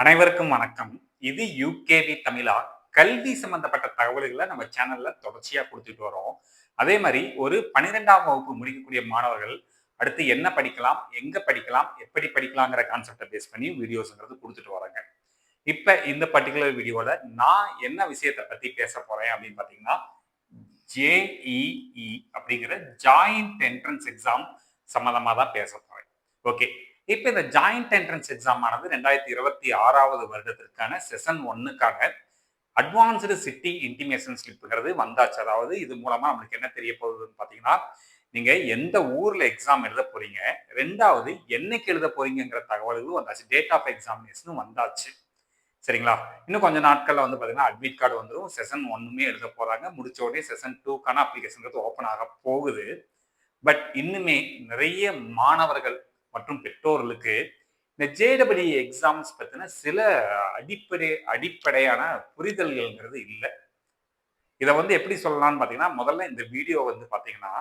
அனைவருக்கும் வணக்கம். இது யுகேவி தமிழா. கல்வி சம்பந்தப்பட்ட தகவல்களை நம்ம சேனல்ல தொடர்ச்சியா குடுத்துட்டு வரோம். அதே மாரி ஒரு 12ஆம் வகுப்பு முடிக்கக்கூடிய மாணவர்கள், அடுத்து என்ன படிக்கலாம்? எங்க படிக்கலாம்? எப்படி படிக்கலாங்கிற கான்செப்ட்ட பேஸ் பண்ணி வீடியோஸ்ங்கிறது குடுத்துட்டு வர்றேங்க. இப்ப இந்த பர்ட்டிகுலர் வீடியோல நான் என்ன விஷயத்த பத்தி பேசப் போறேன் அப்படின்னு பார்த்தீங்கன்னா, ஜேஇஇ அப்படிங்கிற ஜாயிண்ட் என்ட்ரன்ஸ் எக்ஸாம் சம்மந்தமா தான் பேசப் போறேன். ஓகே. இப்ப இந்த ஜாயிண்ட் என்ட்ரன்ஸ் எக்ஸாம் ஆனது 2026வது வருடத்திற்கான செஷன் 1க்கான அட்வான்ஸ்டு சிட்டி இன்டிமேஷன் ஸ்லிப்ங்கிறது வந்தாச்சு. அதாவது இது மூலமா நம்மளுக்கு என்ன தெரிய போகுதுன்னு பார்த்தீங்கன்னா, நீங்க எந்த ஊர்ல எக்ஸாம் எழுத போறீங்க, 2வது என்னைக்கு எழுத போறீங்கங்கிற தகவல்களும் வந்தாச்சு. டேட் ஆஃப் எக்ஸாமினேஷனும் வந்தாச்சு. சரிங்களா? இன்னும் கொஞ்ச நாட்கள்ல வந்து பார்த்தீங்கன்னா, அட்மிட் கார்டு வந்துரும். செஷன் 1மே எழுத போறாங்க. முடிச்ச உடனே செஷன் 2க்கான அப்ளிகேஷன்ங்கிறது ஓப்பன் ஆக போகுது. பட் இன்னுமே நிறைய மாணவர்கள் மற்றும் பெற்றோர்களுக்கு இந்த ஜேடபிள்யூ எக்ஸாம்ஸ் பத்தின சில அடிப்படையான புரிதல்கள்ங்கிறது இல்ல. இத வந்து எப்படி சொல்லலாம்னு பார்த்தீங்கன்னா, முதல்ல இந்த வீடியோ வந்து பார்த்தீங்கன்னா,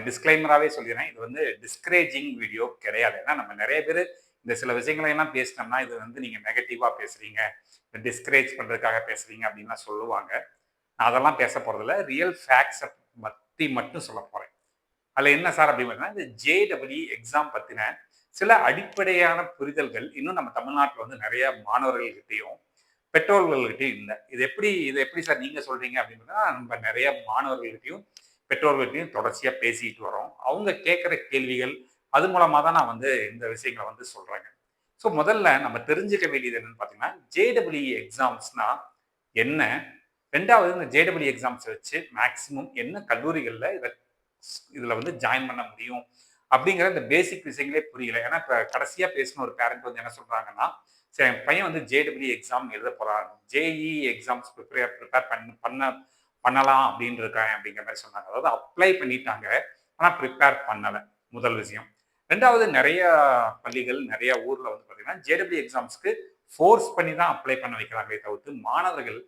டிஸ்க்ளைமராவே சொல்லிர்றேன். இது வந்து டிஸ்கரேஜிங் வீடியோ கிடையாது. ஏன்னா நம்ம நெறைய பேரு இந்த சில விஷயங்களை எல்லாம் பேசினோம்னா, இது வந்து நீங்க நெகட்டிவா பேசுறீங்க, டிஸ்கரேஜ் பண்றதுக்காக பேசுறீங்க அப்படின்லாம் சொல்லுவாங்க. நான் அதெல்லாம் பேச போறதில்ல. ரியல் ஃபேக்ட்ஸ பத்தி மட்டும் சொல்லப் போறேன். அதுல என்ன சார் அப்படின்னு பார்த்தீங்கன்னா, இந்த ஜேடபிள்யூ எக்ஸாம் பத்தின சில அடிப்படையான புரிதல்கள் இன்னும் நம்ம தமிழ்நாட்டுல வந்து நிறைய மாணவர்கள்கிட்டயும், பெற்றோர்கள்கிட்டயும் இல்ல. இது எப்படி சார் நீங்க சொல்றீங்க அப்படின்னா, நம்ம நிறைய மாணவர்கள்கிட்டயும், பெற்றோர்கள்கிட்டயும் தொடர்ச்சியா பேசிட்டு வரோம். அவங்க கேட்கிற கேள்விகள், அது மூலமா தான் நான் வந்து இந்த விஷயங்கள வந்து சொல்றேங்க. ஸோ முதல்ல நம்ம தெரிஞ்சுக்க வேண்டியது என்னன்னு பார்த்தீங்கன்னா, ஜேடபிள்யூ எக்ஸாம்ஸ்னா என்ன? 2வது இந்த ஜேடபிள்யூ எக்ஸாம்ஸ் வச்சு மேக்ஸிமம் என்ன கல்லூரிகள்ல இதுல வந்து ஜாயின் பண்ண முடியும் அப்படிங்கிற இந்த பேசிக் விஷயங்களே புரியல. ஏன்னா இப்ப கடைசியா பேசின ஒரு பேரண்ட் வந்து என்ன சொல்றாங்கன்னா, சரி என் பையன் வந்து ஜேடபிள்யூ எக்ஸாம் எழுத போறான். ஜேஇ எக்ஸாம்ஸ் ப்ரிப்பேர் பண்ணலாம் அப்படின்னு இருக்கான் அப்படிங்கிற மாதிரி சொன்னாங்க. அதாவது அப்ளை பண்ணிட்டாங்க. ஆனா ப்ரிப்பேர் பண்ணல. முதல் விஷயம். 2வது நிறைய பள்ளிகள், நிறைய ஊர்ல வந்து பார்த்தீங்கன்னா, ஜேடபிள்யூ எக்ஸாம்ஸ்க்கு ஃபோர்ஸ் பண்ணி தான் அப்ளை பண்ண வைக்கிறாங்களே தவிர்த்து, மாணவர்கள்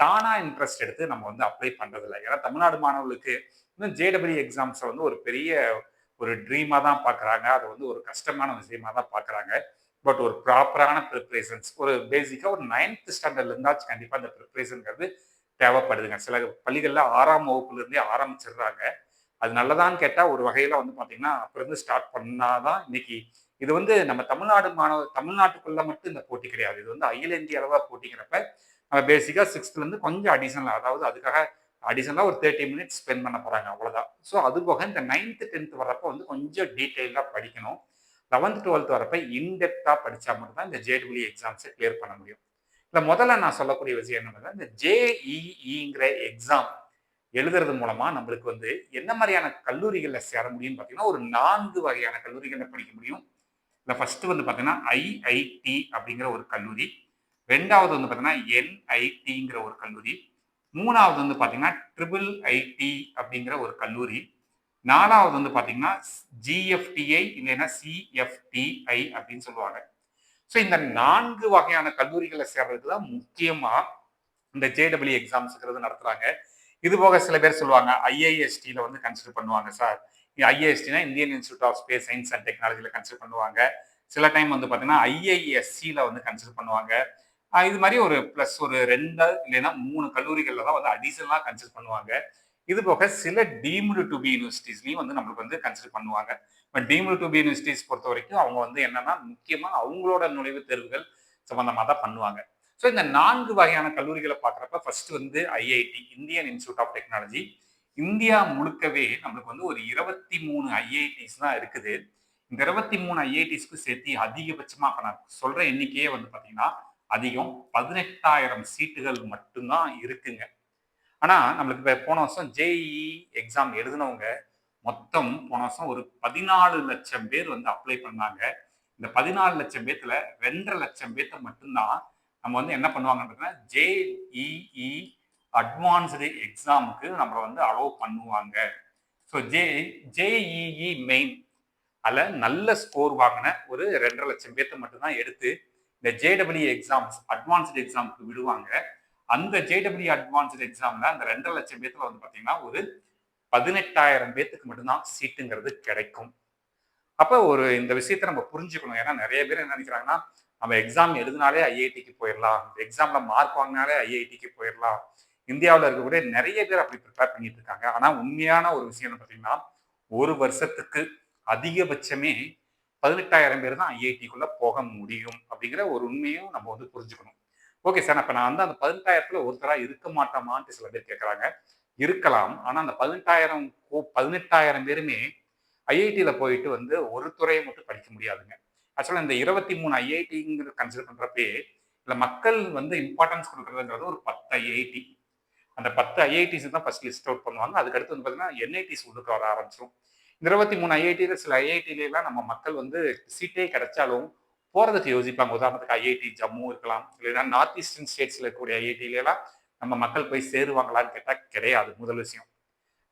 தானா இன்ட்ரெஸ்ட் எடுத்து நம்ம வந்து அப்ளை பண்றதில்ல. ஏன்னா தமிழ்நாடு மாணவர்களுக்கு இன்னும் ஜேடபிள்யூ எக்ஸாம்ஸை வந்து ஒரு பெரிய ஒரு ட்ரீமா தான் பார்க்குறாங்க. அது வந்து ஒரு கஷ்டமான விஷயமா தான் பார்க்குறாங்க. பட் ஒரு ப்ராப்பரான ப்ரிப்பரேஷன்ஸ் ஒரு பேசிக்கா ஒரு 9th ஸ்டாண்டர்ட்ல இருந்தாச்சும் கண்டிப்பா அந்த ப்ரிப்பரேஷன்ங்கிறது தேவைப்படுதுங்க. சில பள்ளிகள்ல 6ஆம் வகுப்புல இருந்தே ஆரம்பிச்சிடுறாங்க. அது நல்லதான்னு கேட்டா ஒரு வகையில வந்து பார்த்தீங்கன்னா, அப்ப இருந்து ஸ்டார்ட் பண்ணாதான் இன்னைக்கு இது வந்து நம்ம தமிழ்நாட்டுக்குள்ள மட்டும் இந்த போட்டி கிடையாது. இது வந்து அகில இந்திய அளவா போட்டிங்கிறப்ப, நம்ம பேசிக்கா 6த்ல இருந்து கொஞ்சம் அடிஷனலா அதாவது அதுக்காக அடிஷனலா ஒரு 30 மினிட்ஸ் ஸ்பெண்ட் பண்ண போறாங்க அவ்வளவுதான். ஸோ அது போக இந்த 9th, 10th வர்றப்ப வந்து கொஞ்சம் டீட்டெயிலா படிக்கணும். 11th, 12th வரப்ப இன்டெப்த்தா படிச்சா மட்டும் தான் இந்த ஜேடபிள்யூ எக்ஸாம்ஸை கிளியர் பண்ண முடியும். இல்ல முதல்ல நான் சொல்லக்கூடிய விஷயம் என்னன்னா, இந்த ஜேஇஇங்கிற எக்ஸாம் எழுதுறது மூலமா நம்மளுக்கு வந்து என்ன மாதிரியான கல்லூரிகள்ல சேர முடியும்னு பார்த்தீங்கன்னா, ஒரு 4 வகையான கல்லூரிகள்ல படிக்க முடியும். இதுல ஃபர்ஸ்ட் வந்து பார்த்தீங்கன்னா, ஐஐடி அப்படிங்கிற ஒரு கல்லூரி. 2வது வந்து பார்த்தீங்கன்னா, என்ஐடிங்கிற ஒரு கல்லூரி. 3வது வந்து பார்த்தீங்கன்னா, ட்ரிபிள் ஐடி அப்படிங்கிற ஒரு கல்லூரி. 4வது வந்து பார்த்தீங்கன்னா, ஜிஎஃப்டிஐ இல்லைன்னா சிஎஃப்டிஐ அப்படின்னு சொல்லுவாங்க. ஸோ இந்த 4 வகையான கல்லூரிகள்ல சேர்றதுக்கு தான் முக்கியமா இந்த ஜேடபிள்யூ எக்ஸாம்ஸ்ங்கிறது நடத்துறாங்க. இது போக சில பேர் சொல்லுவாங்க, ஐஐஎஸ்டில வந்து கன்சிடர் பண்ணுவாங்க சார். ஐஐஎஸ்டினா Indian institute of Space Science and டெக்னாலஜில கன்சிடர் பண்ணுவாங்க. சில டைம் வந்து பார்த்தீங்கன்னா, ஐஐஎஸ்சில வந்து கன்சிடர் பண்ணுவாங்க. இது மாதிரி ஒரு பிளஸ் ஒரு 2 இல்லைன்னா 3 கல்லூரிகள்ல தான் வந்து அடிஷனலா கன்சிடர் பண்ணுவாங்க. இது போக சில டீம்டு டு பி யூனிவர்சிட்டிஸ்லயும் வந்து நம்மளுக்கு வந்து கன்சிடர் பண்ணுவாங்க. But deemed to be universities பொறுத்தவரைக்கும் அவங்க வந்து என்னன்னா, முக்கியமா அவங்களோட நுழைவுத் தேர்வுகள் சம்பந்தமா தான் பண்ணுவாங்க. ஸோ இந்த 4 வகையான கல்லூரிகள பார்க்குறப்ப ஃபர்ஸ்ட் வந்து IIT Indian institute of technology. India முழுக்கவே நம்மளுக்கு வந்து ஒரு 23 ஐஐடிஸ் தான் இருக்குது. இந்த 23 ஐஐடிஸ்க்கு சேர்த்து அதிகபட்சமா இப்ப நான் சொல்ற எண்ணிக்கையே வந்து பார்த்தீங்கன்னா, அதிகம் 18,000 சீட்டுகள் மட்டும் தான் இருக்குங்க. ஆனா நம்மளுக்கு இப்ப போன வருஷம் ஜேஇஇ எக்ஸாம் எழுதினவங்க மொத்தம் போன வருஷம் ஒரு 14,00,000 பேர் வந்து அப்ளை பண்ணாங்க. இந்த 14,00,000 பேத்துல 2,50,000 பேத்த மட்டும் தான் நம்ம வந்து என்ன பண்ணுவாங்கன்னு பார்த்தீங்கன்னா, ஜேஇஇ அட்வான்ஸ்டு எக்ஸாமுக்கு நம்மள வந்து அலோவ் பண்ணுவாங்க. ஸோ ஜேஇஇ மெயின் அதுல நல்ல ஸ்கோர் வாங்கின ஒரு 2,50,000 பேத்த மட்டும் தான் எடுத்து இந்த ஜேடபிள்யூ எக்ஸாம்ஸ் அட்வான்ஸ்டு எக்ஸாமுக்கு விடுவாங்க. அந்த ஜேடபிள்யூ அட்வான்ஸ்டு எக்ஸாம்ல அந்த 2,50,000 பேத்துல வந்து பாத்தீங்கன்னா ஒரு 18,000 பேத்துக்கு மட்டும்தான் சீட்டுங்கிறது கிடைக்கும். அப்ப ஒரு இந்த விஷயத்த நம்ம புரிஞ்சுக்கணும். ஏன்னா நிறைய பேர் என்ன நினைக்கிறாங்கன்னா, நம்ம எக்ஸாம் எழுதினாலே ஐஐடிக்கு போயிடலாம், எக்ஸாம்ல மார்க் வாங்கினாலே ஐஐடிக்கு போயிடலாம். இந்தியாவில் இருக்கக்கூடிய நிறைய பேர் அப்படி ப்ரிப்பேர் பண்ணிட்டு இருக்காங்க. ஆனா உண்மையான ஒரு விஷயம் பார்த்தீங்கன்னா, ஒரு வருஷத்துக்கு அதிகபட்சமே 18,000 பேர் தான் ஐஐடிக்குள்ள போக முடியும் அப்படிங்கிற ஒரு உண்மையும் நம்ம வந்து புரிஞ்சுக்கணும். ஓகே சார், அப்ப நான் வந்து அந்த 18,000த்துல ஒருத்தரா இருக்க மாட்டோமான்ட்டு சில பேர் கேட்கறாங்க. இருக்கலாம். ஆனா அந்த 18,000 பேருமே ஐஐடியில போயிட்டு வந்து ஒரு துறையை மட்டும் படிக்க முடியாதுங்க. ஆக்சுவலா இந்த 23 ஐஐடிங்கிறது கன்சிடர் பண்றப்பயே, இதுல மக்கள் வந்து இம்பார்ட்டன்ஸ் குடுக்குறதுங்கிறது ஒரு 10 ஐஐடி. அந்த 10 ஐஐடிஸ் தான் ஃபர்ஸ்ட் லிஸ்ட் அவுட் பண்ணுவாங்க. அதுக்கடுத்து வந்து பார்த்தீங்கன்னா, என்ஐடிஸ் உள்ளுக்கு வர ஆரம்பிச்சுரும். இந்த 23 ஐஐடியில சில ஐஐடிலாம் நம்ம மக்கள் வந்து சீட்டே கிடைச்சாலும் போறதுக்கு யோசிப்பாங்க. உதாரணத்துக்கு ஐஐடி ஜம்மு இருக்கலாம். இல்லைன்னா நார்த் ஈஸ்டர்ன் ஸ்டேட்ஸ்ல இருக்கக்கூடிய ஐஐடிலாம் நம்ம மக்கள் போய் சேருவாங்களான்னு கேட்டா கிடையாது. முதல் விஷயம்.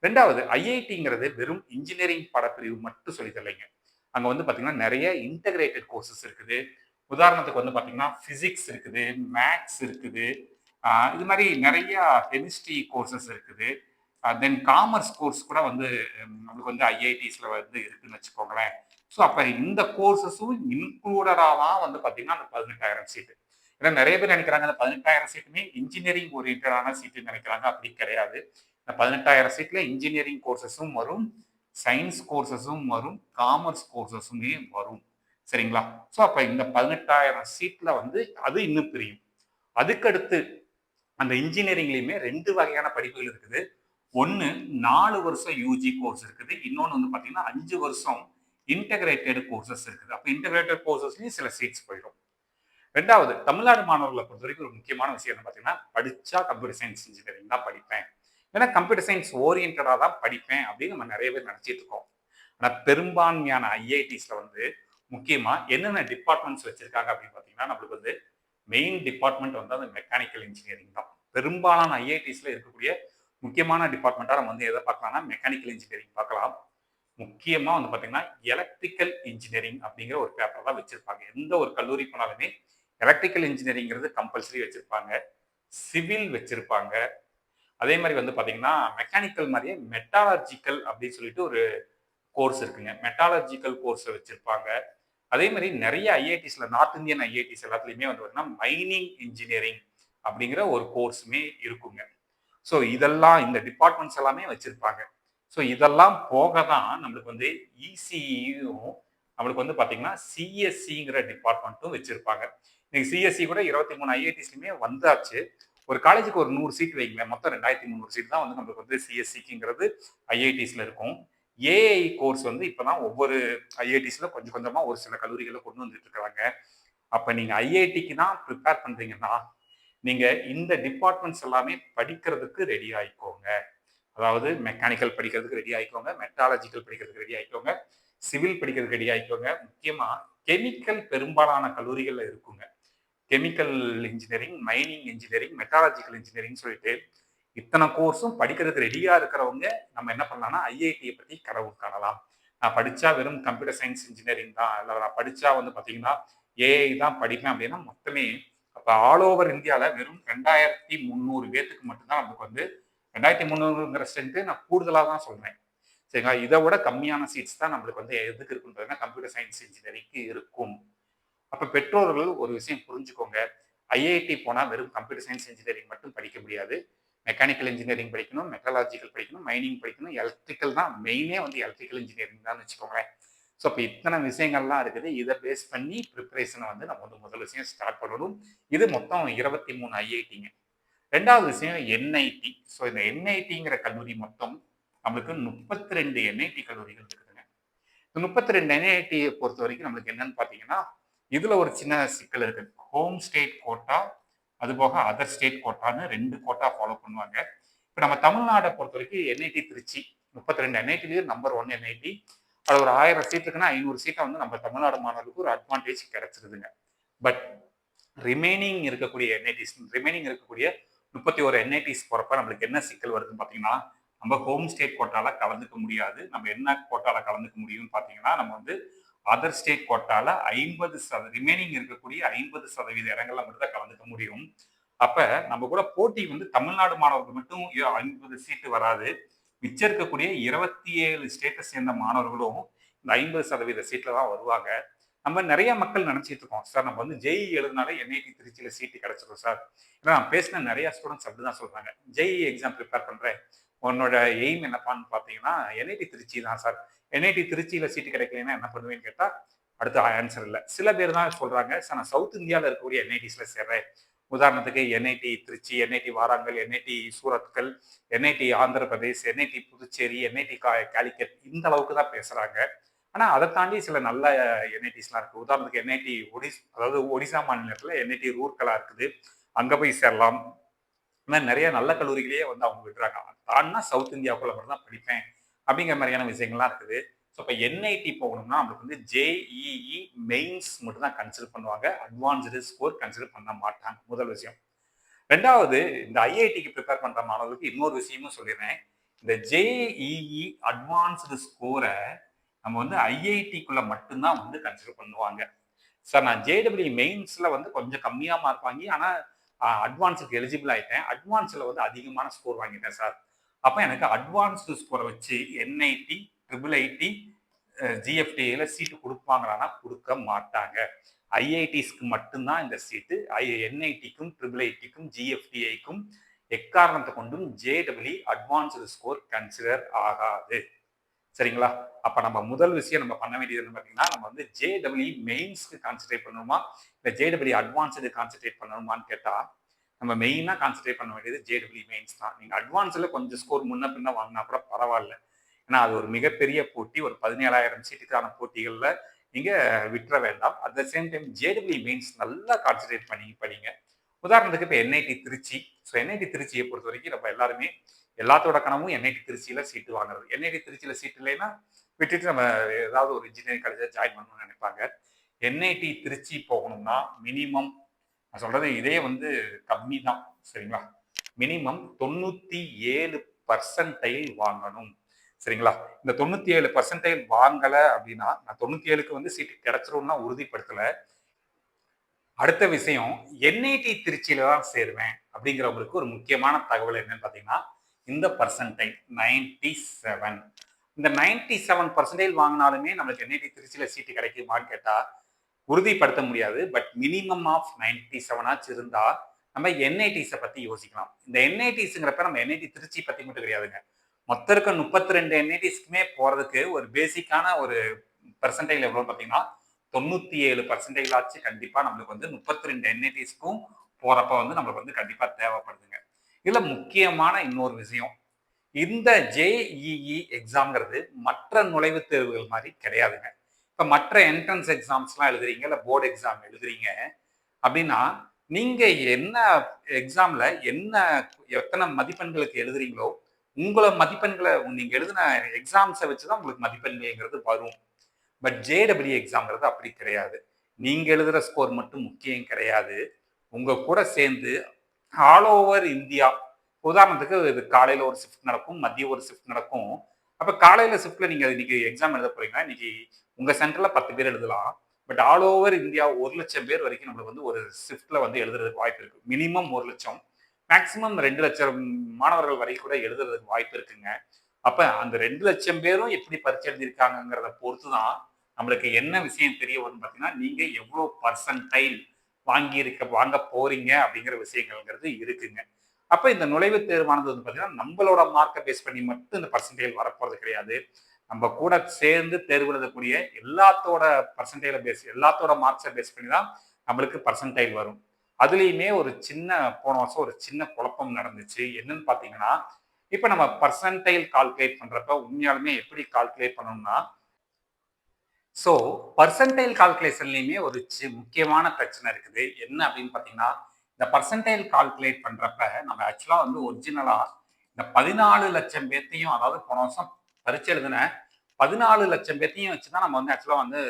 2வது ஐஐடிங்கிறது வெறும் இன்ஜினியரிங் பாடப்பிரிவு மட்டும் சொல்லி தரலைங்க. அங்க வந்து பார்த்தீங்கன்னா, நெறைய இன்டகிரேட்டட் கோர்சஸ் இருக்குது. உதாரணத்துக்கு வந்து பார்த்தீங்கன்னா, பிசிக்ஸ் இருக்குது, மேத்ஸ் இருக்குது. இது மாரி நெறைய கெமிஸ்ட்ரி கோர்சஸ் இருக்குது. தென் காமர்ஸ் கோர்ஸ் கூட வந்து நம்மளுக்கு வந்து ஐஐடிஸ்ல வந்து இருக்குன்னு வச்சுக்கோங்களேன். ஸோ அப்ப இந்த கோர்சஸும் இன்க்ளூடடா தான் வந்து பார்த்தீங்கன்னா, அந்த 18,000 சீட்டு. ஏன்னா நெறைய பேர் நெனைக்கிறாங்க, அந்த 18,000 சீட்டுமே இன்ஜினியரிங் ஓரியன்டடான சீட்டுன்னு நெனைக்கிறாங்க. அப்படி கிடையாது. இந்த 18,000 சீட்ல இன்ஜினியரிங் கோர்சஸும் வரும், சயின்ஸ் கோர்சஸும் வரும், காமர்ஸ் கோர்சஸுமே வரும். சரிங்களா? ஸோ அப்ப இந்த 18,000 சீட்ல வந்து அது இன்னும் பிரியும். அதுக்கடுத்து அந்த இன்ஜினியரிங்லயுமே 2 வகையான படிப்புகள் இருக்குது. ஒண்ணு 4 வருஷம் யூஜி கோர்ஸ் இருக்குது. இன்னொன்னு வந்து பார்த்தீங்கன்னா, 5 வருஷம் இன்டகிரேட்டட் கோர்சஸ் இருக்குது. அப்ப இன்டகிரேட்டட் கோர்சஸ்லயும் சில சீட்ஸ் போயிடும். 2வது தமிழ்நாடு மாணவர்களை பொறுத்தவரைக்கும் ஒரு முக்கியமான விஷயம் என்ன பார்த்தீங்கன்னா, படிச்சா கம்ப்யூட்டர் சயின்ஸ் இன்ஜினியரிங் தான் படிப்பேன். ஏன்னா கம்ப்யூட்டர் சயின்ஸ் ஓரியன்டடா தான் படிப்பேன் அப்படின்னு நம்ம நெறைய பேர் நெனைச்சிட்டு இருக்கோம். ஆனா பெரும்பான்மையான ஐஐடிஸ்ல வந்து முக்கியமா என்னென்ன டிபார்ட்மெண்ட்ஸ் வச்சிருக்காங்க அப்படின்னு பார்த்தீங்கன்னா, நம்மளுக்கு வந்து மெயின் டிபார்ட்மெண்ட் வந்து அந்த மெக்கானிக்கல் இன்ஜினியரிங் தான். பெரும்பாலான ஐஐடிஸ்ல இருக்கக்கூடிய முக்கியமான டிபார்ட்மெண்ட்டா நம்ம வந்து எதை பார்க்கலாம்னா, மெக்கானிக்கல் இன்ஜினியரிங் பார்க்கலாம். முக்கியமா வந்து பார்த்தீங்கன்னா, எலக்ட்ரிக்கல் இன்ஜினியரிங் அப்படிங்கிற ஒரு பேப்பர் தான் வச்சிருப்பாங்க. எந்த ஒரு கல்லூரி போனாலுமே எலக்ட்ரிக்கல் இன்ஜினியரிங்கிறது கம்பல்சரி வச்சிருப்பாங்க. சிவில் வச்சிருப்பாங்க. அதே மாரி வந்து பார்த்தீங்கன்னா, மெக்கானிக்கல் மாரியே மெட்டாலர்ஜிக்கல் அப்படின்னு சொல்லிட்டு ஒரு கோர்ஸ் இருக்குங்க. மெட்டாலர்ஜிக்கல் கோர்ஸ் வச்சிருப்பாங்க. அதே மாரி நெறைய ஐஐடிஸ்ல நார்த் இந்தியன் ஐஐடிஸ் எல்லாத்துலயுமே வந்து பார்த்தீங்கன்னா, மைனிங் இன்ஜினியரிங் அப்படிங்கிற ஒரு கோர்ஸுமே இருக்குங்க. ஸோ இதெல்லாம் இந்த டிபார்ட்மெண்ட்ஸ் எல்லாமே வச்சிருப்பாங்க. ஸோ இதெல்லாம் போக தான் நம்மளுக்கு வந்து இசிஇயும் நம்மளுக்கு வந்து பார்த்தீங்கன்னா, சிஎஸ்சிங்கிற டிபார்ட்மெண்ட்டும் வச்சிருப்பாங்க. இன்னைக்கு சிஎஸ்சி கூட 23 ஐஐடிஸ்லயுமே வந்தாச்சு. ஒரு காலேஜுக்கு ஒரு 100 சீட் வைங்களேன். மொத்தம் 2,300 சீட் தான் வந்து நம்மளுக்கு வந்து சிஎஸ்சிங்கிறது ஐஐடிஸ்ல இருக்கும். ஏஐ கோர்ஸ் வந்து இப்பதான் ஒவ்வொரு ஐஐடிஸ்ல கொஞ்சம் கொஞ்சமா ஒரு சில கல்லூரிகள்ல கொண்டு வந்துட்டு இருக்காங்க. அப்ப நீங்க ஐஐடிக்கு தான் ப்ரிப்பேர் பண்றீங்கன்னா, நீங்க இந்த டிபார்ட்மெண்ட்ஸ் எல்லாமே படிக்கிறதுக்கு ரெடி ஆயிக்கோங்க. அதாவது மெக்கானிக்கல் படிக்கிறதுக்கு ரெடி ஆயிக்கோங்க, மெட்டாலஜிக்கல் படிக்கிறதுக்கு ரெடி ஆயிக்கோங்க, சிவில் படிக்கிறதுக்கு ரெடி ஆயிக்கோங்க. முக்கியமா கெமிக்கல் பெரும்பாலான கல்லூரிகள்ல இருக்குங்க. Chemical engineering, mining engineering, metallurgical engineering சொல்லிட்டு இத்தனை கோர்ஸும் படிக்கிறதுக்கு ரெடியா இருக்கிறவங்க நம்ம என்ன பண்ணலாம்னா ஐஐடியை பத்தி கனவு காணலாம். நான் படிச்சா வெறும் கம்ப்யூட்டர் சயின்ஸ் இன்ஜினியரிங் தான், இல்லை நான் படிச்சா வந்து பாத்தீங்கன்னா ஏஐ தான் படிப்பேன் அப்படின்னா மொத்தமே அப்ப ஆல் ஓவர் இந்தியாவில் வெறும் 2,300 பேத்துக்கு மட்டும்தான் நமக்கு வந்து 2,300ங்கிற ஸ்ட்ரென்த்து நான் கூடுதலாக தான் சொல்றேன். சரிங்களா? இதை விட கம்மியான சீட்ஸ் தான் நம்மளுக்கு வந்து எதுக்கு இருக்குன்றதுனா கம்ப்யூட்டர் சயின்ஸ் இன்ஜினியரிங்க்கு இருக்கும். அப்ப பெற்றோர்கள் ஒரு விஷயம் புரிஞ்சுக்கோங்க. ஐஐடி போனா வெறும் கம்ப்யூட்டர் சயின்ஸ் இன்ஜினியரிங் மட்டும் படிக்க முடியாது. மெக்கானிக்கல் இன்ஜினியரிங் படிக்கணும், மெட்டலாஜிக்கல் படிக்கணும், மைனிங் படிக்கணும், எலக்ட்ரிக்கல் தான் மெயினே வந்து எலக்ட்ரிக்கல் இன்ஜினியரிங் தான் வச்சுக்கோங்களேன். ஸோ இப்போ இத்தனை விஷயங்கள்லாம் இருக்குது. இதை பேஸ் பண்ணி ப்ரிப்பரேஷனை வந்து நம்ம வந்து முதல் விஷயம் ஸ்டார்ட் பண்ணணும். இது மொத்தம் 23 ஐஐடிங்க. 2வது விஷயம் என்ஐடி. ஸோ இந்த என்ஐடிங்கிற கல்லூரி மொத்தம் நம்மளுக்கு 32 என்ஐடி கல்லூரிகள் இருக்குதுங்க. இந்த 32 என்ஐடியை பொறுத்த வரைக்கும் நம்மளுக்கு என்னன்னு பார்த்தீங்கன்னா, இதுல ஒரு சின்ன சிக்கல் இருக்கு. ஹோம் ஸ்டேட் கோட்டா, அது போக அதர் ஸ்டேட் கோட்டான்னு 2 கோட்டா ஃபாலோ பண்ணுவாங்க. இப்போ நம்ம தமிழ்நாட்டை பொறுத்த வரைக்கும் என்ஐடி திருச்சி 32 என்ஐடிலையும் நம்பர் 1 என்ஐடி. அது ஒரு 1000 சீட் இருக்குன்னா 500 சீட்டை வந்து நம்ம தமிழ்நாடு மாணவர்களுக்கு ஒரு அட்வான்டேஜ் கிடைச்சிருதுங்க. பட் ரிமைனிங் இருக்கக்கூடிய என்ஐடிஸ், ரிமைனிங் இருக்கக்கூடிய 31 என்ஐடிஸ் போறப்ப நம்மளுக்கு என்ன சிக்கல் வருதுன்னு பார்த்தீங்கன்னா, நம்ம ஹோம் ஸ்டேட் கோட்டால கலந்துக்க முடியாது. நம்ம என்ன கோட்டால கலந்துக்க முடியும்னு பார்த்தீங்கன்னா, நம்ம வந்து அதர் ஸ்டேட் கோட்டால 50% ரிமைனிங் இருக்கக்கூடிய 50% இடங்கள்ல மட்டும் தான் கலந்துக்க முடியும். அப்ப நம்ம கூட போட்டி வந்து தமிழ்நாடு மாணவர்கள் மட்டும் 50 சீட்டு வராது. மிச்சம் இருக்கக்கூடிய 27 ஸ்டேட்டை சேர்ந்த மாணவர்களும் இந்த 50% சீட்ல தான் வருவாங்க. நம்ம நிறைய மக்கள் நினைச்சிட்டு இருக்கோம் சார் நம்ம வந்து ஜெய் எழுதினாலே என்ஐடி திருச்சியில சீட்டு கிடைச்சிடும் சார். ஏன்னா நான் பேசின நிறைய ஸ்டூடெண்ட்ஸ் அப்படிதான் சொல்றாங்க. ஜெய் எக்ஸாம் ப்ரிப்பேர் பண்றேன், உன்னோட எய்ம் என்னப்பான்னு பார்த்தீங்கன்னா என்ஐடி திருச்சி தான் சார். என்ஐடி திருச்சியில சீட்டு கிடைக்கலன்னா என்ன பண்ணுவேன்னு கேட்டா அடுத்த ஆன்சர் இல்லை. சில பேர் தான் சொல்றாங்க சார் நான் சவுத் இந்தியாவில் இருக்கக்கூடிய என்ஐடிஸ்ல சேர்றேன். உதாரணத்துக்கு NIT Trichy, NIT Warangal, NIT Surathkal, NIT Andhra Pradesh, NIT Puducherry, NIT Calicut, இந்த அளவுக்கு தான் பேசுறாங்க. ஆனா அதை தாண்டி சில நல்ல என்ஐடிஸ்லாம் இருக்கு. உதாரணத்துக்கு என்ஐடி அதாவது ஒடிசா மாநிலத்துல என்ஐடி ரூர்கலா இருக்குது, அங்க போய் சேரலாம். இந்த மாதிரி நிறைய நல்ல கல்லூரிகளையே வந்து அவங்க விடுறாங்க. தான்னா சவுத் இந்தியாவுக்குள்ள மட்டும் தான் படிப்பேன் அப்படிங்கிற மாதிரியான விஷயங்கள்லாம் இருக்குது. ஸோ இப்போ என்ஐடி போகணும்னா நம்மளுக்கு வந்து ஜேஇஇ மெயின்ஸ் மட்டும் தான் கன்சிடர் பண்ணுவாங்க, அட்வான்ஸ்டு ஸ்கோர் கன்சிடர் பண்ண மாட்டாங்க. முதல் விஷயம். ரெண்டாவது, இந்த ஐஐடிக்கு ப்ரிப்பேர் பண்ற மாணவர்களுக்கு இன்னொரு விஷயமும் சொல்லிடுறேன். இந்த ஜேஇஇ அட்வான்ஸ்டு ஸ்கோரை நம்ம வந்து ஐஐடிக்குள்ள மட்டும்தான் வந்து கன்சிடர் பண்ணுவாங்க. சார் நான் ஜேடபிள்யூ மெயின்ஸ்ல வந்து கொஞ்சம் கம்மியா மார்க் வாங்கி ஆனா அட்வான்ஸுக்கு எலிஜிபிள் ஆயிட்டேன், அட்வான்ஸ்ல வந்து அதிகமான ஸ்கோர் வாங்கிட்டேன் சார். அப்ப எனக்கு அட்வான்ஸ்டு ஸ்கோரை வச்சு என்ஐடி, ட்ரிபிள் ஐடி, ஜிஎஃப்டில சீட்டு கொடுப்பாங்களான்னா கொடுக்க மாட்டாங்க. ஐஐடிஸ்க்கு மட்டும்தான் இந்த சீட்டு. என்ஐடிக்கும், ட்ரிபிள் ஐடிக்கும், ஜிஎஃப்டிஐக்கும் எக்காரணத்தை கொண்டும் ஜேடபிள்யூ அட்வான்ஸ்டு ஸ்கோர் கன்சிடர் ஆகாது. சரிங்களா? அப்ப நம்ம முதல் விஷயம் நம்ம பண்ண வேண்டியது என்ன பார்த்தீங்கன்னா, நம்ம வந்து ஜேடபிள்யூ மெயின்ஸ்க்கு கான்சென்ட்ரேட் பண்ணணுமா, இல்லை ஜேடபிள்யூ அட்வான்ஸ்டு கான்சென்ட்ரேட் பண்ணணுமான்னு கேட்டா நம்ம மெயினா கான்சென்ட்ரேட் பண்ண வேண்டியது ஜேடபிள்யூ மெயின்ஸ் தான். நீங்க அட்வான்ஸ்ல கொஞ்சம் ஸ்கோர் முன்ன பின்ன வாங்கினா கூட பரவாயில்ல. ஏன்னா அது ஒரு மிகப்பெரிய போட்டி, ஒரு 17,000 சீட்டுக்கான போட்டிகள்ல நீங்க விட்டுற வேண்டாம். At the same time JW mains நல்லா கான்சென்ட்ரேட் பண்ணி படிங்க. உதாரணத்துக்கு இப்போ என்ஐடி திருச்சி. ஸோ என்ஐடி திருச்சியை பொறுத்த வரைக்கும் நம்ம எல்லாருமே எல்லாத்தோட கனவும் என்ஐடி திருச்சியில சீட்டு வாங்குறது. என்ஐடி திருச்சியில சீட்டு இல்லைன்னா விட்டுட்டு நம்ம ஏதாவது ஒரு இன்ஜினியரிங் காலேஜில் ஜாயின் பண்ணணும்னு நினைப்பாங்க. என்ஐடி திருச்சி போகணும்னா மினிமம், நான் சொல்றது இதே வந்து கம்மி தான், சரிங்களா? மினிமம் 97% வாங்கணும், சரிங்களா? இந்த 97% வாங்கல அப்படின்னா, நான் 97க்கு வந்து சீட்டு கிடைச்சிரும்னா உறுதிப்படுத்தல. அடுத்த விஷயம், என்ஐடி திருச்சியில தான் சேருவேன் அப்படிங்கிறவங்களுக்கு ஒரு முக்கியமான தகவல் என்னன்னு பார்த்தீங்கன்னா, இந்த பர்சன்டைல் 97. இந்த 97% வாங்கினாலுமே நம்மளுக்கு என்ஐடி திருச்சியில சீட்டு கிடைக்குமான்னு கேட்டா உறுதிப்படுத்த முடியாது. பட் மினிமம் ஆஃப் 97 ஆச்சு இருந்தா நம்ம என்ஐடிஸை பத்தி யோசிக்கலாம். இந்த என்ஐடிஸ்ங்கிறப்ப நம்ம என்ஐடி திருச்சி பத்தி மட்டும் கிடையாதுங்க. மொத்தம் இருக்க 32 என்ஐடிஸ்க்குமே போறதுக்கு ஒரு பேசிக்கான ஒரு பெர்சன்டைல் எவ்வளவு பார்த்தீங்கன்னா 97% ஆச்சு கண்டிப்பா நம்மளுக்கு வந்து 32 என்ஐடிஸ்க்கும் போறப்ப வந்து நம்மளுக்கு வந்து கண்டிப்பா தேவைப்படுதுங்க. இதுல முக்கியமான இன்னொரு விஷயம், இந்த ஜேஇஇ எக்ஸாம்ங்கிறது மற்ற நுழைவுத் தேர்வுகள் மாதிரி கிடையாதுங்க. இப்ப மற்ற என்ட்ரன்ஸ் எக்ஸாம்ஸ்லாம் எழுதுறீங்க, இல்ல போர்டு எக்ஸாம் எழுதுறீங்க அப்படின்னா, நீங்க என்ன எக்ஸாம்ல எத்தனை மதிப்பெண்களுக்கு எழுதுறீங்களோ, உங்கள மதிப்பெண்களை நீங்க எழுதின எக்ஸாம்ஸை வச்சுதான் உங்களுக்கு மதிப்பெண்கள்ங்கிறது வரும். பட் ஜேடபிள்யூ எக்ஸாம்ங்கிறது அப்படி கிடையாது. நீங்க எழுதுற ஸ்கோர் மட்டும் முக்கியம் கிடையாது. உங்க கூட சேர்ந்து ஆல் ஓவர் இந்தியா, உதாரணத்துக்கு இது காலையில ஒரு ஷிஃப்ட் நடக்கும், மதியம் ஒரு ஷிஃப்ட் நடக்கும். அப்ப காலையில ஷிஃப்ட்ல நீங்க இன்னைக்கு எக்ஸாம் எழுத போறீங்கன்னா, இன்னைக்கு உங்க சென்டர்ல 10 பேர் எழுதலாம். பட் ஆல் ஓவர் இந்தியா 1,00,000 பேர் வரைக்கும் நம்மளுக்கு வந்து ஒரு ஷிஃப்ட்ல வந்து எழுதுறதுக்கு வாய்ப்பு இருக்கு. மினிமம் 1,00,000, மேக்சிமம் 2,00,000 மாணவர்கள் வரை கூட எழுதுறதுக்கு வாய்ப்பு இருக்குங்க. அப்ப அந்த 2,00,000 பேரும் எப்படி பரீட்சை எழுதியிருக்காங்கிறத பொறுத்து தான் நம்மளுக்கு என்ன விஷயம் தெரிய வரும்னு பார்த்தீங்கன்னா, நீங்க எவ்வளோ பர்சன்டைல் வாங்க போறீங்க அப்படிங்கிற விஷயங்கள்ங்கிறது இருக்குங்க. அப்ப இந்த நுழைவுத் தேர்வானது வந்து பார்த்தீங்கன்னா, நம்மளோட மார்க்கை பேஸ் பண்ணி மட்டும் இந்த பர்சன்டைல் வரப்போறது கிடையாது. நம்ம கூட சேர்ந்து தேர்வு எழுதக்கூடிய எல்லாத்தோட மார்க்ஸை பேஸ் பண்ணி தான் நம்மளுக்கு பர்சன்டைல் வரும். அதுலேயுமே ஒரு சின்ன போன வருஷம் ஒரு சின்ன குழப்பம் நடந்துச்சு. என்னன்னு பார்த்தீங்கன்னா, இப்போ நம்ம பர்சன்டைல் கால்குலேட் பண்றப்ப உண்மையாலுமே எப்படி கால்குலேட் பண்ணணும்னா, ஸோ பர்சன்டைல் கால்குலேஷன்லையுமே ஒரு முக்கியமான பிரச்சனை இருக்குது. என்ன அப்படின்னு பார்த்தீங்கன்னா, இந்த பர்சன்டைல் கால்குலேட் பண்றப்ப நம்ம ஆக்சுவலா வந்து ஒரிஜினலா இந்த 14,00,000 பேர்த்தையும், அதாவது போன வருஷம் பரீட்சை எழுதின 14,00,000 பேர்த்தையும் வச்சு தான் நம்ம வந்து ஆக்சுவலா வந்து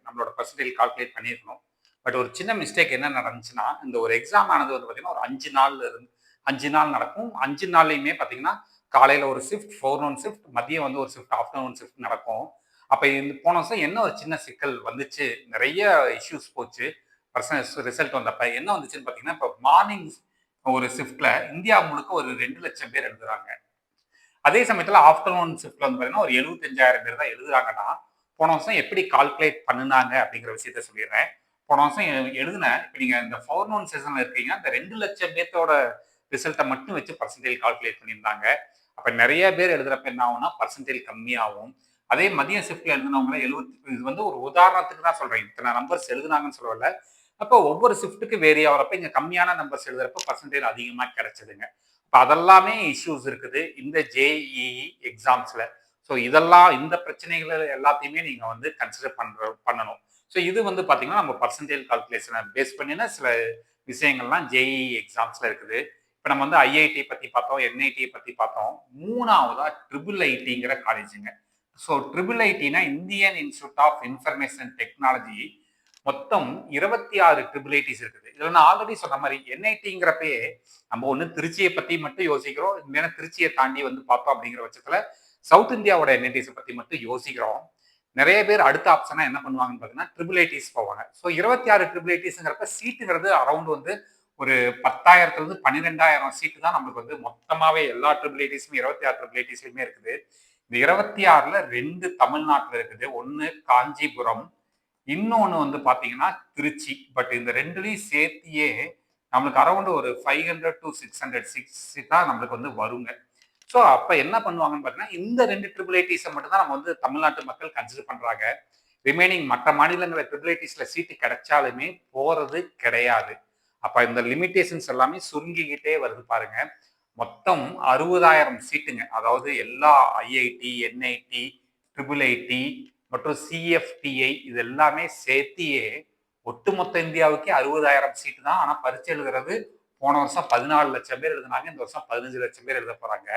நம்மளோட பர்சன்டைல் கால்குலேட் பண்ணியிருக்கணும். பட் ஒரு சின்ன மிஸ்டேக் என்ன நடந்துச்சுன்னா, இந்த ஒரு எக்ஸாம் ஆனது வந்து பார்த்தீங்கன்னா ஒரு 5 நாள் நடக்கும். 5 நாள்லையுமே பார்த்தீங்கன்னா காலையில ஒரு ஷிஃப்ட், ஃபோர்நூன் ஷிஃப்ட், மதியம் வந்து ஒரு ஷிஃப்ட், ஆஃப்டர்நூன் ஷிஃப்ட் நடக்கும். அப்ப இந்த போன வருஷம் என்ன ஒரு சின்ன சிக்கல் வந்துச்சு, நிறைய இஷ்யூஸ் போச்சு. ரிசல்ட் வந்தப்ப என்ன வந்துச்சுன்னு பார்த்தீங்கன்னா, இப்போ மார்னிங் ஒரு ஷிஃப்ட்ல இந்தியா முழுக்க ஒரு 2,00,000 பேர் எழுதுறாங்க. அதே சமயத்தில் ஆஃப்டர்நூன் ஷிஃப்ட்ல வந்து பார்த்தீங்கன்னா ஒரு 75,000 பேர் தான் எழுதுறாங்கன்னா, போன வருஷம் எப்படி கால்குலேட் பண்ணுனாங்க அப்படிங்கிற விஷயத்த சொல்லிடுறேன். போன வருஷம் எழுதின இப்போ நீங்க இந்த 4 செஷன்ல இருக்கீங்க, அந்த 2,00,000 பேத்தோட ரிசல்ட்டை மட்டும் வச்சு பர்சன்டேஜ் கால்குலேட் பண்ணியிருந்தாங்க. அப்ப நிறைய பேர் எழுதுறப்ப என்ன ஆகும்னா பர்சன்டேஜ் கம்மியாகும். அதே மதியம் ஷிஃப்ட்ல எழுதினவங்க 70, இது வந்து ஒரு உதாரணத்துக்கு தான் சொல்றேன். இத்தனை நம்பர்ஸ் எழுதுனாங்கன்னு சொல்லல. அப்போ ஒவ்வொரு ஷிஃப்ட்டுக்கு வேரி ஆகிறப்ப இங்க கம்மியான நம்பர்ஸ் எழுதுறப்ப பர்சன்டேஜ் அதிகமா கிடைச்சதுங்க. இப்ப அதெல்லாமே இஷ்யூஸ் இருக்குது இந்த ஜேஇஇ எக்ஸாம்ஸ்ல. ஸோ இதெல்லாம் இந்த பிரச்சனைகள் எல்லாத்தையுமே நீங்க வந்து கன்சிடர் பண்ணணும். ஸோ இது வந்து பாத்தீங்கன்னா நம்ம பர்சன்டேஜ் கால்குலேஷனை பேஸ் பண்ணின சில விஷயங்கள்லாம் ஜேஇஇ எக்ஸாம்ஸ்ல இருக்குது. இப்போ நம்ம வந்து ஐஐடி பத்தி பார்த்தோம், என்ஐடி பத்தி பார்த்தோம். மூணாவதா ட்ரிபிள் ஐடிங்கிற காலேஜுங்க. ஸோ ட்ரிபிள் ஐடினா Indian Institute of Information Technology. மொத்தம் 26 ட்ரிபிள் ஐடிஸ் இருக்குது. இதுல நான் ஆல்ரெடி சொன்ன மாதிரி என்ஐடிங்கிறப்பயே நம்ம ஒன்று திருச்சியை பத்தி மட்டும் யோசிக்கிறோம், இல்லைன்னா திருச்சியை தாண்டி வந்து பார்த்தோம் அப்படிங்கிற பட்சத்துல சவுத் இந்தியாவோட என்ஐடிஸை பத்தி மட்டும் யோசிக்கிறோம். நிறைய பேர் அடுத்த ஆப்ஷனா என்ன பண்ணுவாங்கன்னு பார்த்தீங்கன்னா ட்ரிபிள் ஐடிஸ் போவாங்க. ஸோ 26 ட்ரிபிள் ஐடிஸ்ங்கிறப்ப சீட்டுங்கிறது அரௌண்ட் வந்து ஒரு 10,000 12,000 சீட்டு தான் நம்மளுக்கு வந்து மொத்தமாவே எல்லா ட்ரிபிள் ஐடிஸுமே 26 ட்ரிபிள் ஐடிஸ்லயுமே இருக்குது. இந்த 26ல 2 தமிழ்நாட்டில் இருக்குது. ஒன்று காஞ்சிபுரம், இன்னொன்று வந்து பார்த்தீங்கன்னா திருச்சி. பட் இந்த ரெண்டுலையும் சேர்த்தியே நம்மளுக்கு அரௌண்ட் ஒரு 500 to 600 சீட் தான் நம்மளுக்கு வந்து வருங்க. ஸோ அப்போ என்ன பண்ணுவாங்கன்னு பார்த்தீங்கன்னா இந்த 2 ட்ரிபிள் ஐடிஸை மட்டும் தான் நம்ம வந்து தமிழ்நாட்டு மக்கள் கன்சிடர் பண்ணுறாங்க. ரிமைனிங் மற்ற மாநிலங்களில் ட்ரிபிள் ஐடிஸ்ல சீட்டு கிடைச்சாலுமே போறது கிடையாது. அப்ப இந்த லிமிடேஷன்ஸ் எல்லாமே சுருங்கிக்கிட்டே வருது பாருங்க. மொத்தம் 60,000 சீட்டுங்க. அதாவது எல்லா ஐஐடி, என்ஐடி, ட்ரிபிள் ஐடி மற்றும் சிஎஃப்டிஐ இது எல்லாமே சேர்த்தியே ஒட்டுமொத்த இந்தியாவுக்கே 60,000 சீட்டு தான். ஆனா பரீட்சை எழுதுறது போன வருஷம் 14 லட்சம் பேர் எழுதினாங்க, இந்த வருஷம் 15 லட்சம் பேர் எழுத போறாங்க.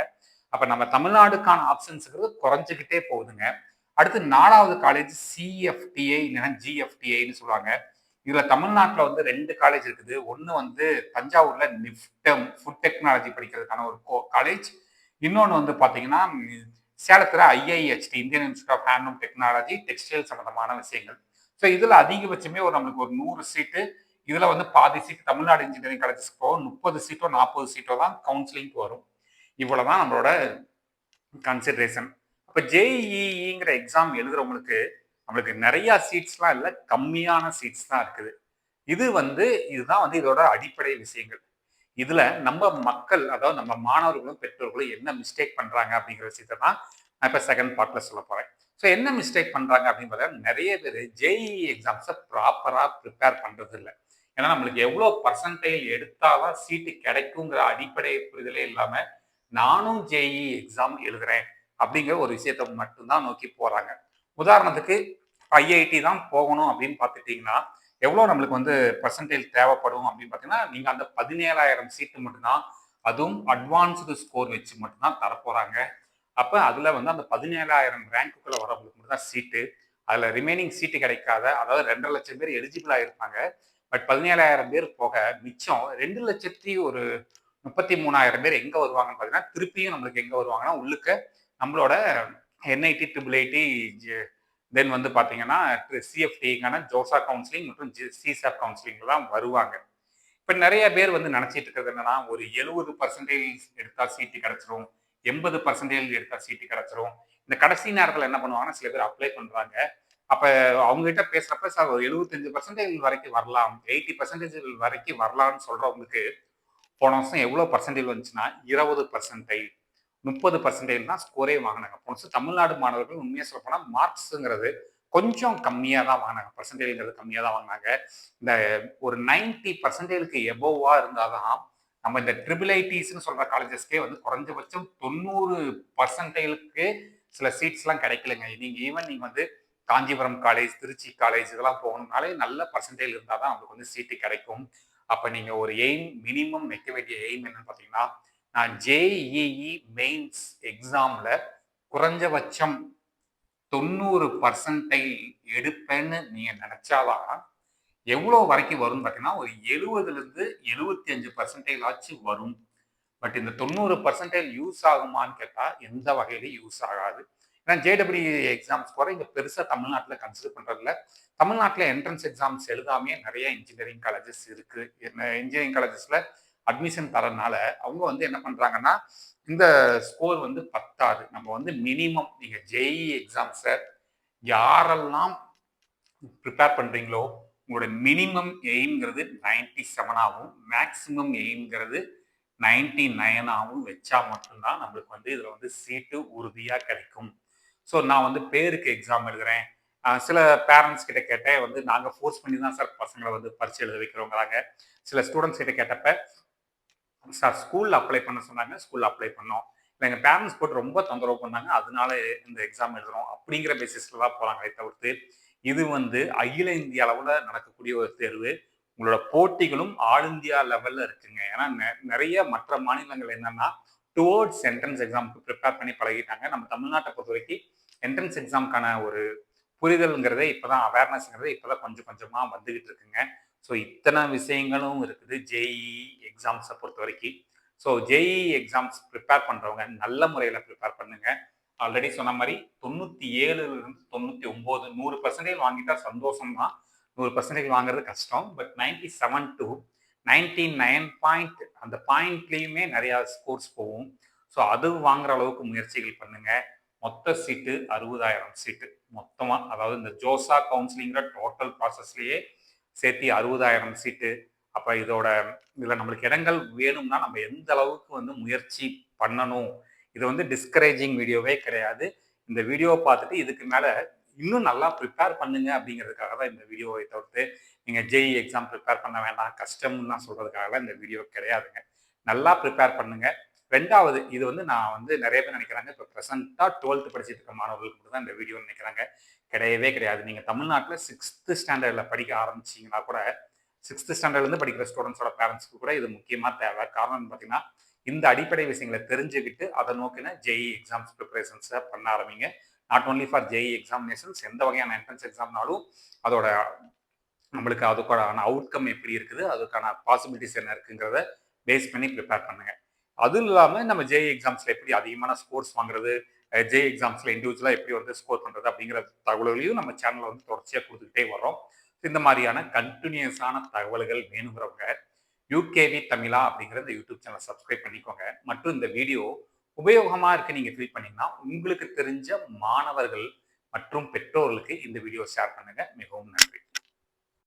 அப்ப நம்ம தமிழ்நாடுக்கான ஆப்ஷன்ஸ்ங்கிறது குறைஞ்சுக்கிட்டே போகுதுங்க. அடுத்து 4வது காலேஜ் சிஎஃப்டிஐ இல்லைன்னா ஜிஎஃப்டிஐன்னு சொல்லுவாங்க. இதுல தமிழ்நாட்டில் வந்து 2 காலேஜ் இருக்குது. ஒன்று வந்து தஞ்சாவூர்ல நிஃப்டம் ஃபுட் டெக்னாலஜி படிக்கிறதுக்கான ஒரு காலேஜ். இன்னொன்று வந்து பார்த்தீங்கன்னா சேலத்தில் IIHT Indian Institute of Handloom Technology textile சம்பந்தமான விஷயங்கள். ஸோ இதில் அதிகபட்சமே ஒரு நம்மளுக்கு ஒரு 100 சீட்டு. இதில் வந்து பாதி சீட் தமிழ்நாடு இன்ஜினியரிங் காலேஜஸ்க்கு போகும். 30 சீட்டோ 40 சீட்டோ தான் கவுன்சிலிங்க்கு வரும். இவ்வளவுதான் நம்மளோட கன்சிடரேஷன். அப்போ ஜேஇஇங்கிற எக்ஸாம் எழுதுறவங்களுக்கு நம்மளுக்கு நிறைய சீட்ஸ்லாம் இல்லை, கம்மியான சீட்ஸ் தான் இருக்குது. இதுதான் வந்து இதோட அடிப்படை விஷயங்கள். இதுல நம்ம மக்கள், அதாவது நம்ம மாணவர்களும் பெற்றோர்களும் என்ன மிஸ்டேக் பண்றாங்க அப்படிங்கிற விஷயத்தை தான் நான் இப்போ செகண்ட் பார்ட்ல சொல்ல போறேன். ஸோ என்ன மிஸ்டேக் பண்றாங்க அப்படின்னு பார்த்தா நிறைய பேர் ஜேஇஇ எக்ஸாம்ஸை ப்ராப்பரா ப்ரிப்பேர் பண்றது இல்லை. ஏன்னா நம்மளுக்கு எவ்வளோ பர்சன்டேஜ் எடுத்தாதான் சீட்டு கிடைக்குங்கிற அடிப்படை புரிதலே இல்லாம நானும் ஜேஇஇ எக்ஸாம் எழுதுறேன் அப்படிங்கிற ஒரு விஷயத்தை மட்டும்தான் நோக்கி போறாங்க. உதாரணத்துக்கு ஐஐடி தான் போகணும் அப்படின்னு பார்த்துட்டீங்கன்னா எவ்வளோ நம்மளுக்கு வந்து பர்சன்டேஜ் தேவைப்படும் அப்படின்னு பார்த்தீங்கன்னா நீங்கள் அந்த 17,000 சீட்டு மட்டும்தான், அதுவும் அட்வான்ஸ்டு ஸ்கோர் வச்சு மட்டும்தான் தரப்போறாங்க. அப்போ அதில் வந்து அந்த 17,000 ரேங்க்குள்ளே வரவங்களுக்கு மட்டும்தான் சீட்டு. அதில் ரிமைனிங் சீட்டு கிடைக்காத, அதாவது 2.5 லட்சம் பேர் எலிஜிபிளாக இருப்பாங்க. பட் 17,000 பேர் போக மிச்சம் 2,33,000 பேர் எங்கே வருவாங்கன்னு பார்த்தீங்கன்னா திருப்பியும் நம்மளுக்கு எங்கே வருவாங்கன்னா உள்ளுக்க நம்மளோட என்ஐடி, ட்ரிபிள் ஐடி, தென் வந்து பார்த்தீங்கன்னா சிஎஃப்டிக்கான ஜோசா கவுன்சிலிங் மற்றும் சிசாப் கவுன்சிலிங்ல தான் வருவாங்க. இப்போ நிறைய பேர் வந்து நினச்சிட்டு இருக்கிறது என்னன்னா ஒரு 70% எடுத்தா சீட்டு கிடைச்சிரும், 80% எடுத்தா சீட்டு கிடைச்சிரும். இந்த கடைசி நேரத்தில் என்ன பண்ணுவாங்கன்னா சில பேர் அப்ளை பண்ணுறாங்க. அப்போ அவங்ககிட்ட பேசுகிறப்ப சார் ஒரு 75% வரைக்கும் வரலாம், 80% வரைக்கும் வரலாம்னு சொல்கிறவங்களுக்கு போன வருஷம் எவ்வளோ பர்சன்டேஜ் வந்துச்சுன்னா 20%, 30% தான் ஸ்கோரே வாங்கினாங்க. போன வருஷம் தமிழ்நாடு மாணவர்கள் உண்மையாக சொல்ல போனால் மார்க்ஸுங்கிறது கொஞ்சம் கம்மியாக தான் வாங்கினாங்க, பர்சன்டேஜ்ங்கிறது கம்மியாக தான் வாங்கினாங்க. இந்த ஒரு 90%க்கு எபோவா இருந்தால் தான் நம்ம இந்த ட்ரிபிள் ஐடிஸ்ன்னு சொல்கிற காலேஜஸ்க்கே வந்து குறைஞ்சபட்சம் 90%க்கு சில சீட்ஸ்லாம் கிடைக்கலங்க. நீங்கள் வந்து காஞ்சிபுரம் காலேஜ், திருச்சி காலேஜ் இதெல்லாம் போகணும்னாலே நல்ல பர்சன்டேஜ் இருந்தால் தான் நம்மளுக்கு வந்து சீட்டு கிடைக்கும். அப்போ நீங்கள் ஒரு எய்ம், மினிமம் வைக்க வேண்டிய எய்ம் என்னன்னு பார்த்தீங்கன்னா, நான் ஜேஇஇ மெயின்ஸ் எக்ஸாம்ல குறைஞ்சபட்சம் 90% எடுப்பேன்னு நீங்க நினைச்சாதான் எவ்வளோ வரைக்கும் வரும்னு பார்த்தீங்கன்னா ஒரு 70லேருந்து 75% ஆச்சு வரும். பட் இந்த 90% யூஸ் ஆகுமான்னு கேட்டால் எந்த வகையிலையும் யூஸ் ஆகாது. ஏன்னா ஜேடபிள்யூ எக்ஸாம்ஸ் கூட இங்கே பெருசாக தமிழ்நாட்டில் கன்சிடர் பண்ணுறதில்ல. தமிழ்நாட்டில் என்ட்ரன்ஸ் எக்ஸாம்ஸ் எழுதாமே நிறைய இன்ஜினியரிங் காலேஜஸ் இருக்கு. இன்ஜினியரிங் காலேஜஸ்ல அட்மிஷன் தரனால அவங்க வந்து என்ன பண்றாங்கன்னா இந்த ஸ்கோர் வந்து பத்தாது. நம்ம வந்து மினிமம் நீங்க ஜேஇ எக்ஸாம்ஸை யாரெல்லாம் ப்ரிப்பேர் பண்றீங்களோ உங்களோட மினிமம் எய்ம்ங்கிறது 97 ஆகும், மேக்சிமம் எய்ம்ங்கிறது 99 ஆகும் வச்சா மட்டும்தான் நம்மளுக்கு வந்து இதுல வந்து சீட்டு உறுதியா கிடைக்கும். ஸோ நான் வந்து பேருக்கு எக்ஸாம் எழுதுறேன். சில பேரண்ட்ஸ் கிட்ட கேட்டேன், வந்து நாங்க ஃபோர்ஸ் பண்ணி தான் சார் பசங்களை வந்து பரீட்சை எழுத வைக்கிறோங்கிறாங்க. சில ஸ்டூடெண்ட்ஸ் கிட்ட கேட்டப்ப சார் ஸ்கூல்ல அப்ளை பண்ண சொன்னாங்க, ஸ்கூல்ல அப்ளை பண்ணோம். இல்ல எங்க பேரண்ட்ஸ் போட்டு ரொம்ப தொந்தரவு பண்ணாங்க, அதனால இந்த எக்ஸாம் எழுதுறோம் அப்படிங்கிற பேசிஸ்ல தான் போறாங்களே தவிர்த்து, இது வந்து அகில இந்திய அளவுல நடக்கக்கூடிய ஒரு தேர்வு. உங்களோட போட்டிகளும் ஆல் இந்தியா லெவல்ல இருக்குங்க. ஏன்னா நிறைய மற்ற மாநிலங்கள் என்னன்னா டுவோர்ட்ஸ் என்ட்ரன்ஸ் எக்ஸாமுக்கு ப்ரிப்பேர் பண்ணி பழகிட்டாங்க. நம்ம தமிழ்நாட்டை பொறுத்த வரைக்கும் என்ட்ரன்ஸ் எக்ஸாமுக்கான ஒரு புரிதல்ங்கிறதே இப்பதான், அவேர்னஸ்ங்கிறதே இப்பதான் கொஞ்சம் கொஞ்சமா வந்துகிட்டு இருக்குங்க. ஸோ இத்தனை விஷயங்களும் இருக்குது ஜேஇ எக்ஸாம்ஸை பொறுத்த வரைக்கும். ஸோ ஜேஇ எக்ஸாம்ஸ் ப்ரிப்பேர் பண்றவங்க நல்ல முறையில் ப்ரிப்பேர் பண்ணுங்க. ஆல்ரெடி சொன்ன மாதிரி 97லிருந்து 99 100% வாங்கிட்டா சந்தோஷம் தான். 100% வாங்குறது கஷ்டம். பட் 97 to 99 பாயிண்ட் அந்த பாயிண்ட்லேயுமே நிறையா ஸ்கோர்ஸ் போகும். ஸோ அது வாங்குற அளவுக்கு முயற்சிகள் பண்ணுங்க. மொத்த சீட்டு 60,000 சீட்டு மொத்தமாக, அதாவது இந்த ஜோசா கவுன்சிலிங்கிற டோட்டல் ப்ராசஸ்லேயே சேர்த்து 60,000 சீட்டு. அப்போ இதில் நம்மளுக்கு இடங்கள் வேணும்னா நம்ம எந்த அளவுக்கு வந்து முயற்சி பண்ணணும். இது வந்து டிஸ்கரேஜிங் வீடியோவே கிடையாது. இந்த வீடியோவை பார்த்துட்டு இதுக்கு மேலே இன்னும் நல்லா ப்ரிப்பேர் பண்ணுங்க அப்படிங்கிறதுக்காக தான் இந்த வீடியோவை தவிர்த்து நீங்கள் ஜேஇ எக்ஸாம் ப்ரிப்பேர் பண்ண வேண்டாம் கஷ்டம்னு சொல்கிறதுக்காக தான் இந்த வீடியோ கிடையாதுங்க. நல்லா ப்ரிப்பேர் பண்ணுங்க. ரெண்டாவது, இது வந்து நான் வந்து நிறைய பேர் நினைக்கிறாங்க இப்போ ப்ரெசென்ட்டாக 12th படிச்சுட்டு இருக்க மாணவர்களுக்கு மட்டும் தான் இந்த வீடியோ நினைக்கிறாங்க. கிடையவே கிடையாது. நீங்கள் தமிழ்நாட்டில் 6th ஸ்டாண்டர்டில் படிக்க ஆரம்பிச்சிங்கன்னா கூட 6th ஸ்டாண்டர்ட்லேருந்து படிக்கிற ஸ்டூடெண்ட்ஸோட பேரண்ட்ஸ்க்கு கூட இது முக்கியமாக தேவை. காரணம் பார்த்தீங்கன்னா இந்த அடிப்படை விஷயங்களை தெரிஞ்சுக்கிட்டு அதை நோக்கின ஜேஇ எக்ஸாம்ஸ் ப்ரிப்பரேஷன்ஸை பண்ண ஆரம்பிங்க. Not only for JEE examinations, எந்த வகையான என்ட்ரன்ஸ் எக்ஸாம்னாலும் அதோட நம்மளுக்கு அதுக்கான அவுட்கம் எப்படி இருக்குது, அதுக்கான பாசிபிலிட்டிஸ் என்ன இருக்குங்கிறத பேஸ் பண்ணி ப்ரிப்பேர் பண்ணுங்க. அதுவும் இல்லாமல் நம்ம ஜேஇ எக்ஸாம்ஸில் எப்படி அதிகமான ஸ்கோர்ஸ் வாங்குறது, ஜேஇ எக்ஸாம்ஸில் இண்டிவிஜுவலாக எப்படி வந்து ஸ்கோர் பண்ணுறது அப்படிங்கிற தகவல்களையும் நம்ம சேனலில் வந்து தொடர்ச்சியாக கொடுத்துக்கிட்டே வரோம். இந்த மாதிரியான கண்டினியூஸான தகவல்கள் வேணுங்கிறவங்க யூகேவி தமிழா அப்படிங்கிற இந்த யூடியூப் சேனலை சப்ஸ்கிரைப் பண்ணிக்கோங்க. மற்றும் இந்த வீடியோ உபயோகமாக இருக்கு நீங்கள் ஃபீல் பண்ணீங்கன்னா உங்களுக்கு தெரிஞ்ச மாணவர்கள் மற்றும் பெற்றோர்களுக்கு இந்த வீடியோ ஷேர் பண்ணுங்க. மிகவும் நன்றி.